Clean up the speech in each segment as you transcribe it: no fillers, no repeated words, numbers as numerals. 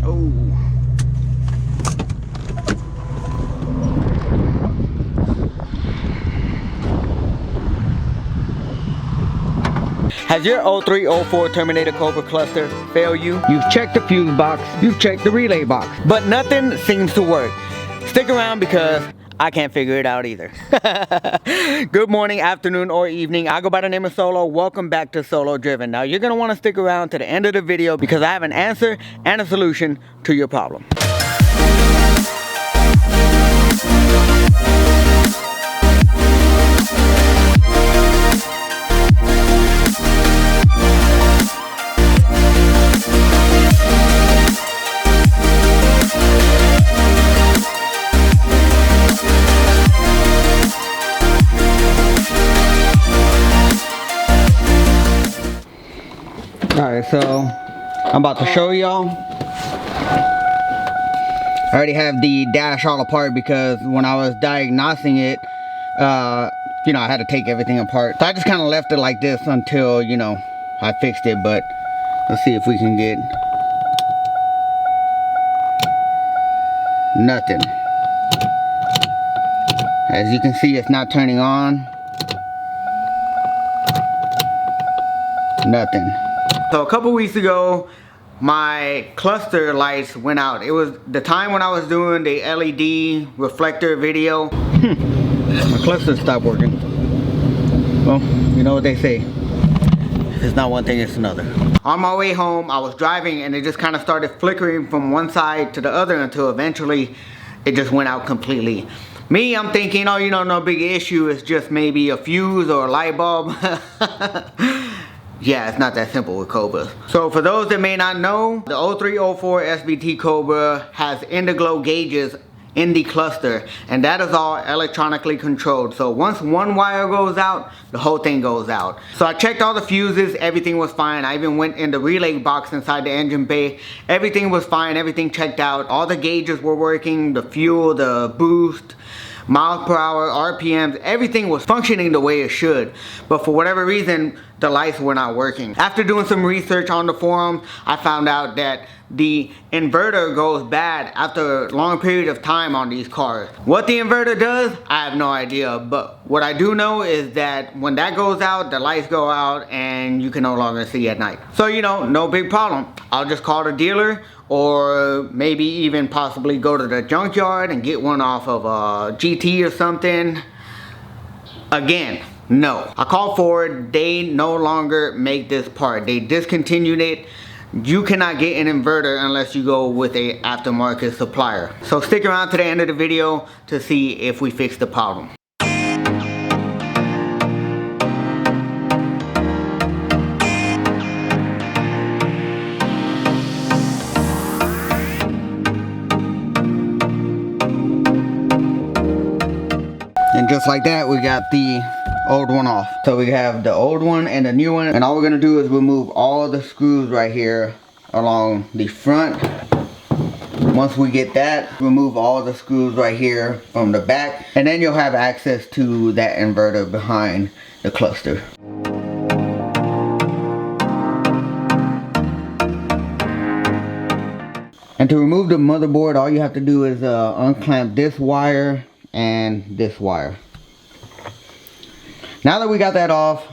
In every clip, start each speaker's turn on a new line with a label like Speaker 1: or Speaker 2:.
Speaker 1: Oh. Has your 0304 Terminator Cobra cluster failed you? You've checked the fuse box, you've checked the relay box, but nothing seems to work. Stick around because I can't figure it out either. Good morning, afternoon, or evening. I go by the name of Solo. Welcome back to Solo Driven. Now you're gonna wanna stick around to the end of the video because I have an answer and a solution to your problem. Alright, so I'm about to show y'all. I already have the dash all apart because when I was diagnosing it, you know, I had to take everything apart. So I just kind of left it like this until, you know, I fixed it. But let's see if we can get nothing. As you can see, it's not turning on. Nothing. So a couple weeks ago, my cluster lights went out. It was the time when I was doing the LED reflector video. My cluster stopped working. Well, you know what they say. It's not one thing, it's another. On my way home, I was driving and it just kind of started flickering from one side to the other until eventually it just went out completely. Me, I'm thinking, oh, you know, no big issue. It's just maybe a fuse or a light bulb. Yeah, it's not that simple with Cobras. So for those that may not know, the 0304 SVT Cobra has Indiglo gauges in the cluster, and that is all electronically controlled. So once one wire goes out, the whole thing goes out. So I checked all the fuses, everything was fine. I even went in the relay box inside the engine bay. Everything was fine, everything checked out. All the gauges were working, the fuel, the boost, miles per hour, RPMs, everything was functioning the way it should. But for whatever reason, the lights were not working. After doing some research on the forum, I found out that the inverter goes bad after a long period of time on these cars. What the inverter does, I have no idea. But what I do know is that when that goes out, the lights go out and you can no longer see at night. So, you know, no big problem. I'll just call the dealer, or maybe even possibly go to the junkyard and get one off of a GT or something. Again, no. I called Ford, they no longer make this part. They discontinued it. You cannot get an inverter unless you go with a aftermarket supplier. So stick around to the end of the video to see if we fix the problem. And just like that, we got the old one off. So we have the old one and the new one, and all we're gonna do is remove all the screws right here along the front. Once we get that, remove all the screws right here from the back, and then you'll have access to that inverter behind the cluster. And to remove the motherboard, all you have to do is unclamp this wire and this wire. Now that we got that off,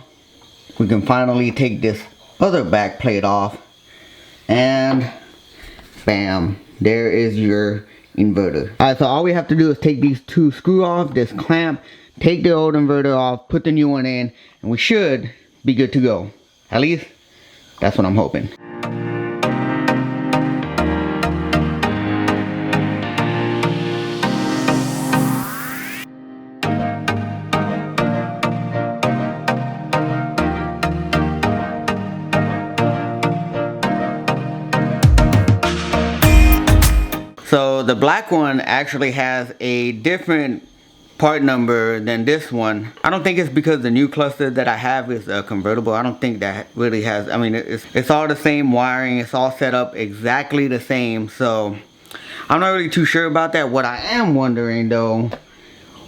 Speaker 1: we can finally take this other back plate off, and bam, there is your inverter. Alright, so all we have to do is take these two screws off, this clamp, take the old inverter off, put the new one in, and we should be good to go. At least, that's what I'm hoping. So the black one actually has a different part number than this one. I don't think it's because the new cluster that I have is convertible. I don't think that really has, I mean, it's all the same wiring. It's all set up exactly the same. So I'm not really too sure about that. What I am wondering though,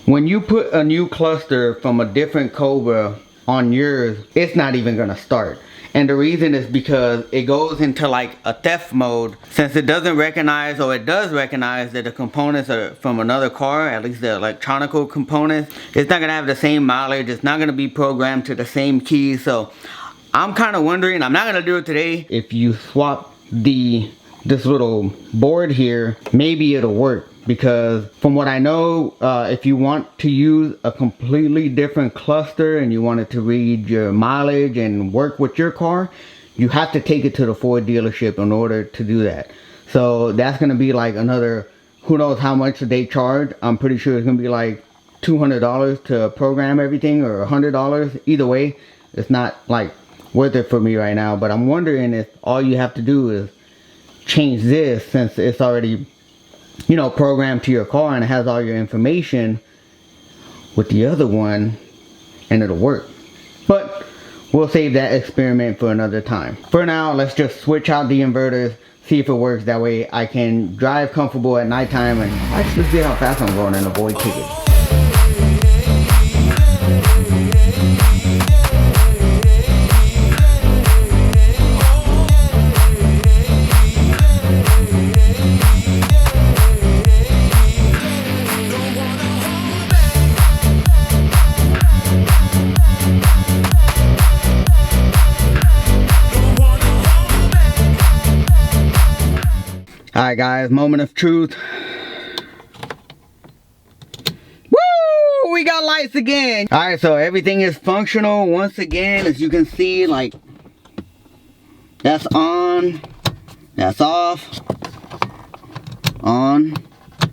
Speaker 1: when you put a new cluster from a different Cobra on yours, it's not even gonna start. And the reason is because it goes into like a theft mode. Since it doesn't recognize, or it does recognize that the components are from another car, at least the electronical components, it's not gonna have the same mileage, it's not gonna be programmed to the same keys. So I'm kind of wondering, I'm not gonna do it today, if you swap this little board here, maybe it'll work. Because from what I know, if you want to use a completely different cluster and you want it to read your mileage and work with your car, you have to take it to the Ford dealership in order to do that. So that's going to be like another, who knows how much they charge. I'm pretty sure it's going to be like $200 to program everything, or $100. Either way, it's not like worth it for me right now. But I'm wondering if all you have to do is change this, since it's already, you know, programmed to your car and it has all your information, with the other one, and it'll work. But we'll save that experiment for another time. For now, let's just switch out the inverters, see if it works. That way I can drive comfortable at nighttime and actually see how fast I'm going and avoid tickets. Alright guys, moment of truth. Woo! We got lights again. Alright, so everything is functional once again. As you can see, like, that's on, that's off, on,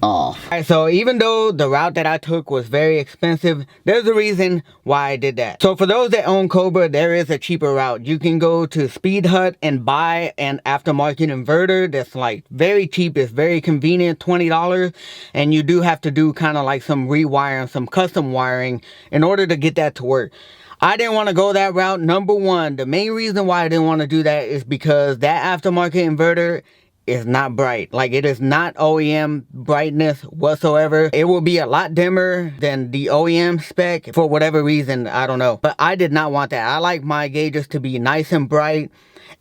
Speaker 1: off. Alright, so even though the route that I took was very expensive, there's a reason why I did that. So for those that own Cobra, there is a cheaper route. You can go to Speed Hut and buy an aftermarket inverter that's like very cheap. It's very convenient, $20, and you do have to do kind of like some rewiring, some custom wiring in order to get that to work. I didn't want to go that route. Number one, the main reason why I didn't want to do that is because that aftermarket inverter is not bright. Like, it is not OEM brightness whatsoever. It will be a lot dimmer than the OEM spec for whatever reason, I don't know. But I did not want that. I like my gauges to be nice and bright,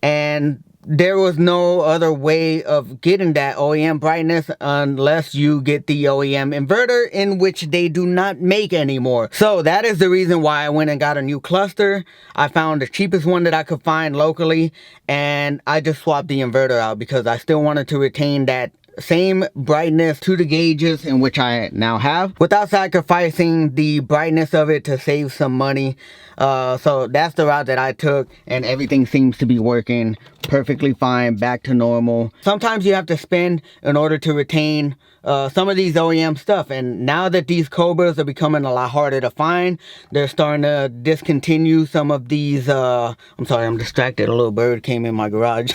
Speaker 1: and there was no other way of getting that OEM brightness unless you get the OEM inverter, in which they do not make anymore. So that is the reason why I went and got a new cluster. I found the cheapest one that I could find locally, and I just swapped the inverter out because I still wanted to retain that same brightness to the gauges, in which I now have, without sacrificing the brightness of it to save some money. So that's the route that I took, and everything seems to be working perfectly fine, back to normal. Sometimes you have to spend in order to retain some of these OEM stuff, and now that these Cobras are becoming a lot harder to find, they're starting to discontinue some of these I'm sorry, I'm distracted, a little bird came in my garage.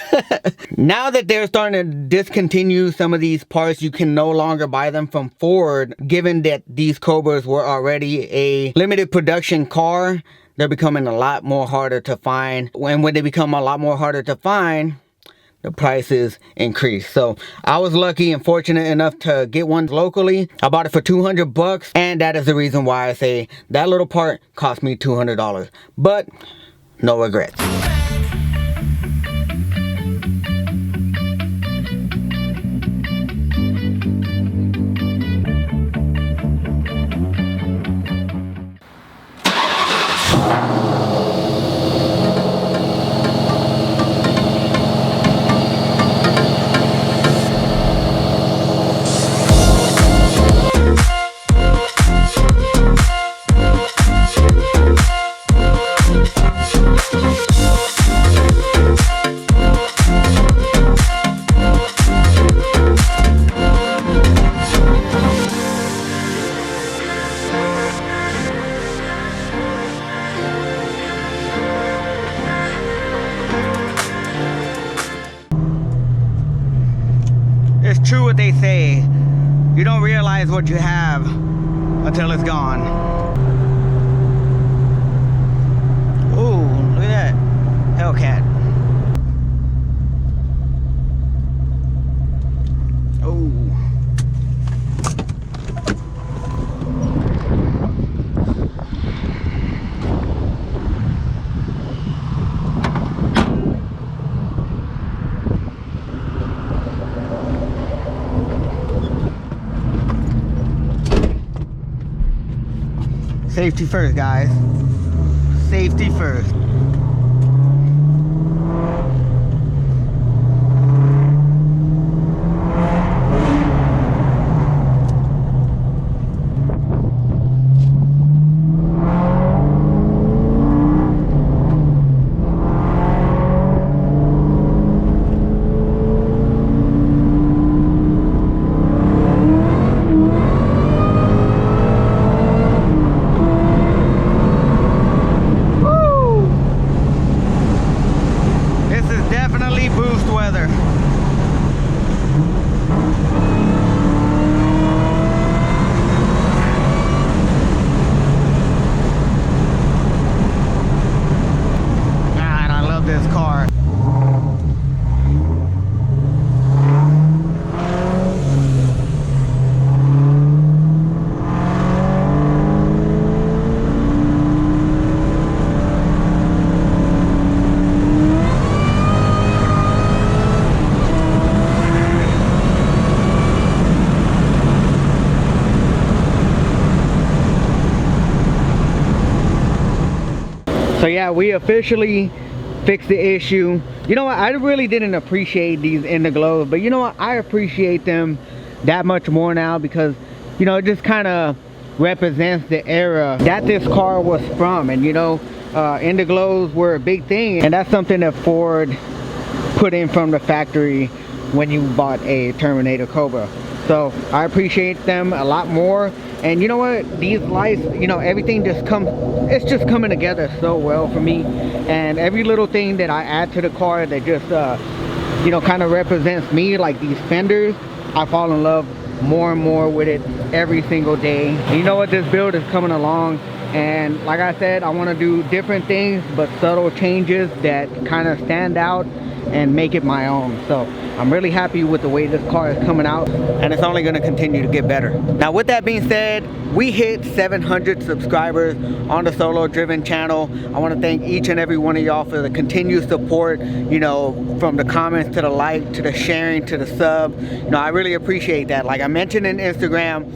Speaker 1: Now that they're starting to discontinue some of these parts, you can no longer buy them from Ford. Given that these Cobras were already a limited production car, they're becoming a lot more harder to find. And when they become a lot more harder to find, the prices increase. So I was lucky and fortunate enough to get one locally. I bought it for $200, and that is the reason why I say that little part cost me $200. But no regrets. It's true what they say. You don't realize what you have until it's gone. Ooh, look at that Hellcat. Oh. Safety first, guys. Safety first. So yeah, we officially fixed the issue. You know what, I really didn't appreciate these Indiglows, but you know what, I appreciate them that much more now because, you know, it just kind of represents the era that this car was from. And you know, Indiglows were a big thing, and that's something that Ford put in from the factory when you bought a Terminator Cobra. So I appreciate them a lot more. And you know what, these lights, you know, everything just it's just coming together so well for me. And every little thing that I add to the car that just you know, kind of represents me, like these fenders, I fall in love more and more with it every single day. And you know what, this build is coming along, and like I said, I want to do different things but subtle changes that kind of stand out and make it my own. So I'm really happy with the way this car is coming out, and it's only going to continue to get better. Now with that being said, we hit 700 subscribers on the Solo Driven channel. I want to thank each and every one of y'all for the continued support, you know, from the comments to the like to the sharing to the sub. You know, I really appreciate that. Like I mentioned in Instagram,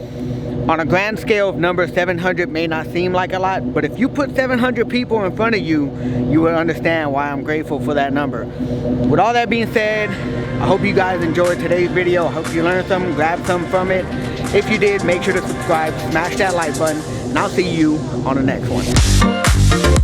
Speaker 1: on a grand scale of numbers, 700 may not seem like a lot, but if you put 700 people in front of you, you will understand why I'm grateful for that number. With all that being said, I hope you guys enjoyed today's video. I hope you learned something, grabbed something from it. If you did, make sure to subscribe, smash that like button, and I'll see you on the next one.